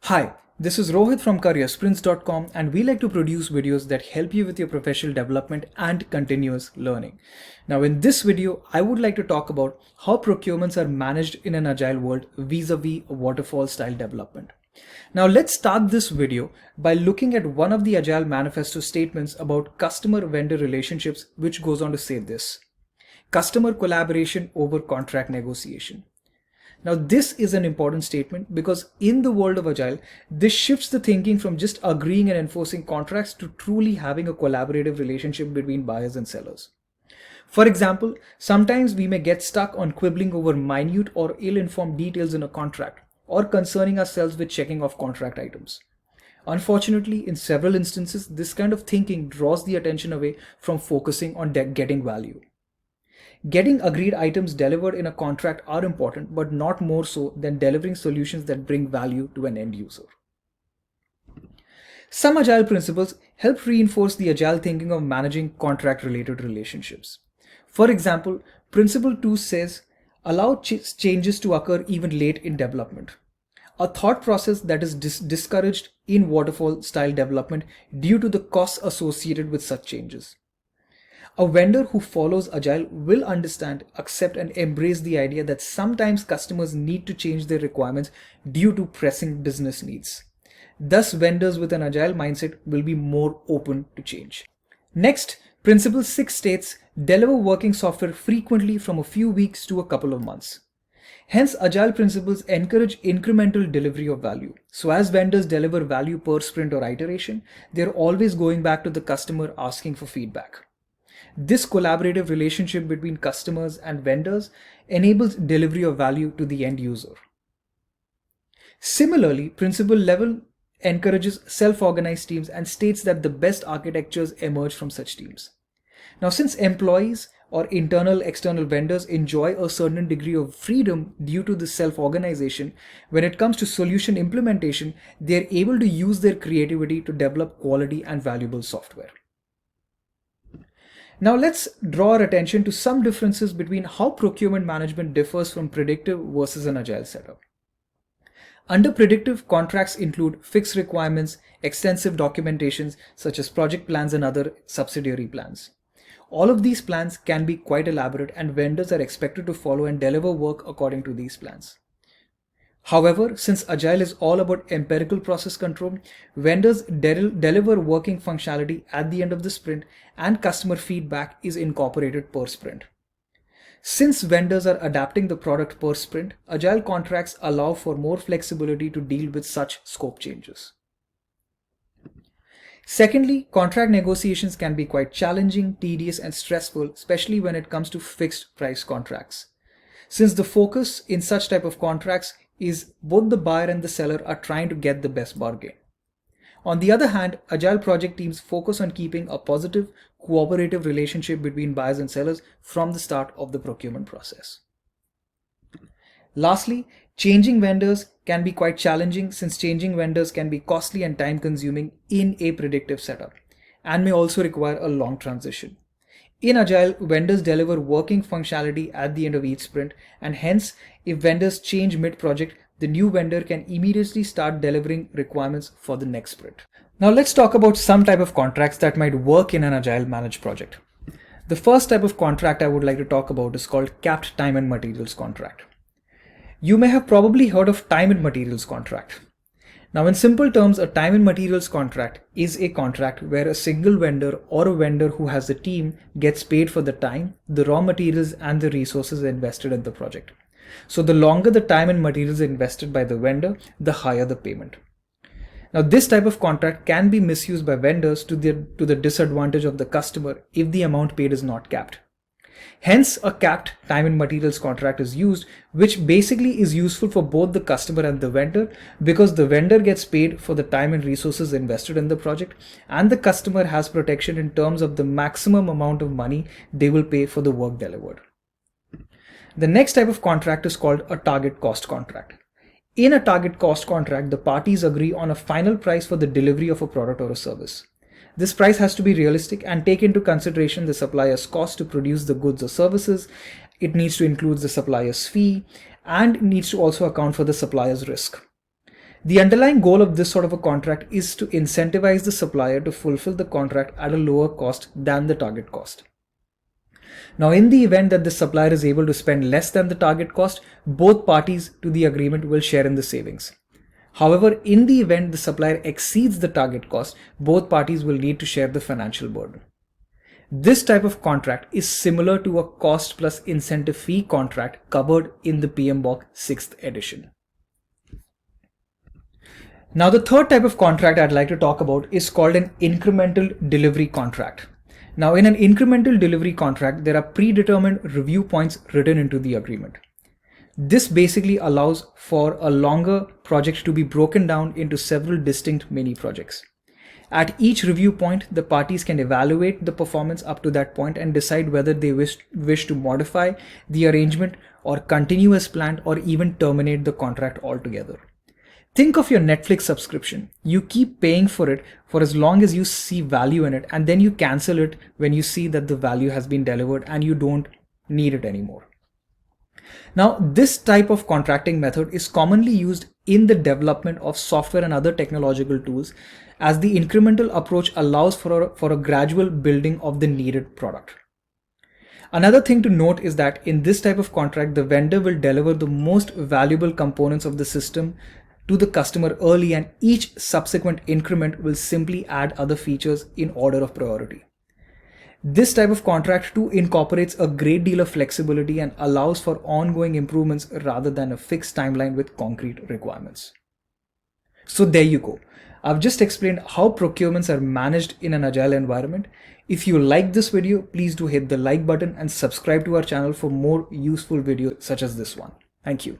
Hi, this is Rohit from careersprints.com, and we like to produce videos that help you with your professional development and continuous learning. Now in this video, I would like to talk about how procurements are managed in an agile world vis-a-vis waterfall style development. Now let's start this video by looking at one of the Agile Manifesto statements about customer-vendor relationships, which goes on to say this: customer collaboration over contract negotiation. Now, this is an important statement because in the world of Agile, this shifts the thinking from just agreeing and enforcing contracts to truly having a collaborative relationship between buyers and sellers. For example, sometimes we may get stuck on quibbling over minute or ill-informed details in a contract, or concerning ourselves with checking off contract items. Unfortunately, in several instances, this kind of thinking draws the attention away from focusing on getting value. Getting agreed items delivered in a contract are important, but not more so than delivering solutions that bring value to an end user. Some Agile principles help reinforce the Agile thinking of managing contract-related relationships. For example, Principle 2 says, allow changes to occur even late in development, a thought process that is discouraged in waterfall-style development due to the costs associated with such changes. A vendor who follows Agile will understand, accept, and embrace the idea that sometimes customers need to change their requirements due to pressing business needs. Thus, vendors with an Agile mindset will be more open to change. Next, Principle 6 states, deliver working software frequently from a few weeks to a couple of months. Hence, Agile principles encourage incremental delivery of value. So as vendors deliver value per sprint or iteration, they're always going back to the customer asking for feedback. This collaborative relationship between customers and vendors enables delivery of value to the end user. Similarly, Principle 11 encourages self-organized teams and states that the best architectures emerge from such teams. Now, since employees or external vendors enjoy a certain degree of freedom due to the self-organization, when it comes to solution implementation, they're able to use their creativity to develop quality and valuable software. Now let's draw our attention to some differences between how procurement management differs from predictive versus an agile setup. Under predictive, contracts include fixed requirements, extensive documentations such as project plans and other subsidiary plans. All of these plans can be quite elaborate, and vendors are expected to follow and deliver work according to these plans. However, since Agile is all about empirical process control, vendors deliver working functionality at the end of the sprint, and customer feedback is incorporated per sprint. Since vendors are adapting the product per sprint, Agile contracts allow for more flexibility to deal with such scope changes. Secondly, contract negotiations can be quite challenging, tedious, and stressful, especially when it comes to fixed price contracts. Since the focus in such type of contracts is both the buyer and the seller are trying to get the best bargain. On the other hand, Agile project teams focus on keeping a positive, cooperative relationship between buyers and sellers from the start of the procurement process. Lastly, changing vendors can be quite challenging, since changing vendors can be costly and time-consuming in a predictive setup and may also require a long transition. In Agile, vendors deliver working functionality at the end of each sprint, and hence, if vendors change mid-project, the new vendor can immediately start delivering requirements for the next sprint. Now let's talk about some type of contracts that might work in an Agile managed project. The first type of contract I would like to talk about is called capped time and materials contract. You may have probably heard of time and materials contract. Now, in simple terms, a time and materials contract is a contract where a single vendor or a vendor who has a team gets paid for the time, the raw materials, and the resources invested in the project. So the longer the time and materials invested by the vendor, the higher the payment. Now, this type of contract can be misused by vendors to the disadvantage of the customer if the amount paid is not capped. Hence, a capped time and materials contract is used, which basically is useful for both the customer and the vendor, because the vendor gets paid for the time and resources invested in the project, and the customer has protection in terms of the maximum amount of money they will pay for the work delivered. The next type of contract is called a target cost contract. In a target cost contract, the parties agree on a final price for the delivery of a product or a service. This price has to be realistic and take into consideration the supplier's cost to produce the goods or services. It needs to include the supplier's fee and needs to also account for the supplier's risk. The underlying goal of this sort of a contract is to incentivize the supplier to fulfill the contract at a lower cost than the target cost. Now, in the event that the supplier is able to spend less than the target cost, both parties to the agreement will share in the savings. However, in the event the supplier exceeds the target cost, both parties will need to share the financial burden. This type of contract is similar to a cost plus incentive fee contract covered in the PMBOK 6th edition. Now, the third type of contract I'd like to talk about is called an incremental delivery contract. Now, in an incremental delivery contract, there are predetermined review points written into the agreement. This basically allows for a longer project to be broken down into several distinct mini projects. At each review point, the parties can evaluate the performance up to that point and decide whether they wish to modify the arrangement or continue as planned or even terminate the contract altogether. Think of your Netflix subscription. You keep paying for it for as long as you see value in it, and then you cancel it when you see that the value has been delivered and you don't need it anymore. Now, this type of contracting method is commonly used in the development of software and other technological tools, as the incremental approach allows for a gradual building of the needed product. Another thing to note is that in this type of contract, the vendor will deliver the most valuable components of the system to the customer early, and each subsequent increment will simply add other features in order of priority. This type of contract too incorporates a great deal of flexibility and allows for ongoing improvements rather than a fixed timeline with concrete requirements. So there you go. I've just explained how procurements are managed in an agile environment. If you like this video, please do hit the like button and subscribe to our channel for more useful videos such as this one. Thank you.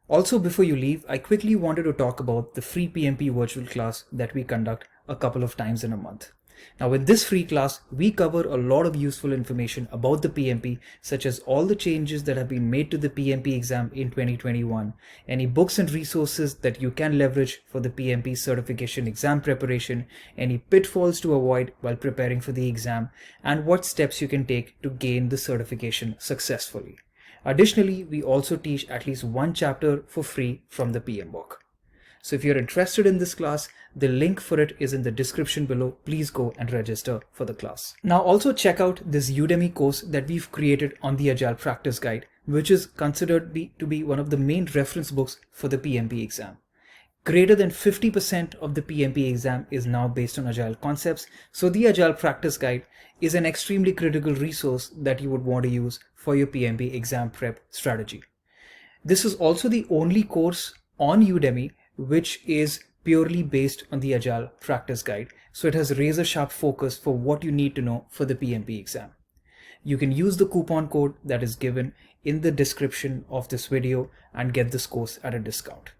Also, before you leave, I quickly wanted to talk about the free PMP virtual class that we conduct a couple of times in a month. Now, with this free class, we cover a lot of useful information about the PMP, such as all the changes that have been made to the PMP exam in 2021, any books and resources that you can leverage for the PMP certification exam preparation, any pitfalls to avoid while preparing for the exam, and what steps you can take to gain the certification successfully. Additionally, we also teach at least one chapter for free from the PMBOK. So if you're interested in this class, the link for it is in the description below. Please go and register for the class. Now also check out this Udemy course that we've created on the Agile Practice Guide, which is considered to be one of the main reference books for the PMP exam. Greater than 50% of the PMP exam is now based on Agile concepts, so the Agile Practice Guide is an extremely critical resource that you would want to use for your PMP exam prep strategy. This is also the only course on Udemy which is purely based on the Agile Practice Guide, so it has razor sharp focus for what you need to know for the PMP exam. You can use the coupon code that is given in the description of this video and get this course at a discount.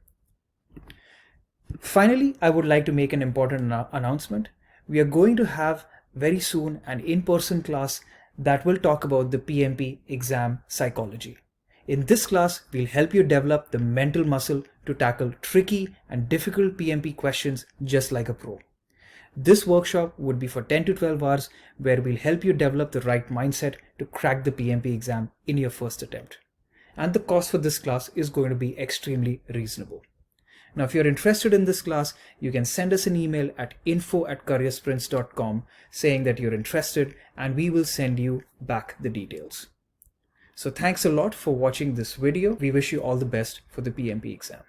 Finally, I would like to make an important announcement. We are going to have very soon an in-person class that will talk about the PMP exam psychology. In this class, we'll help you develop the mental muscle to tackle tricky and difficult PMP questions just like a pro. This workshop would be for 10 to 12 hours, where we'll help you develop the right mindset to crack the PMP exam in your first attempt. And the cost for this class is going to be extremely reasonable. Now, if you're interested in this class, you can send us an email at info@careersprints.com saying that you're interested, and we will send you back the details. So thanks a lot for watching this video. We wish you all the best for the PMP exam.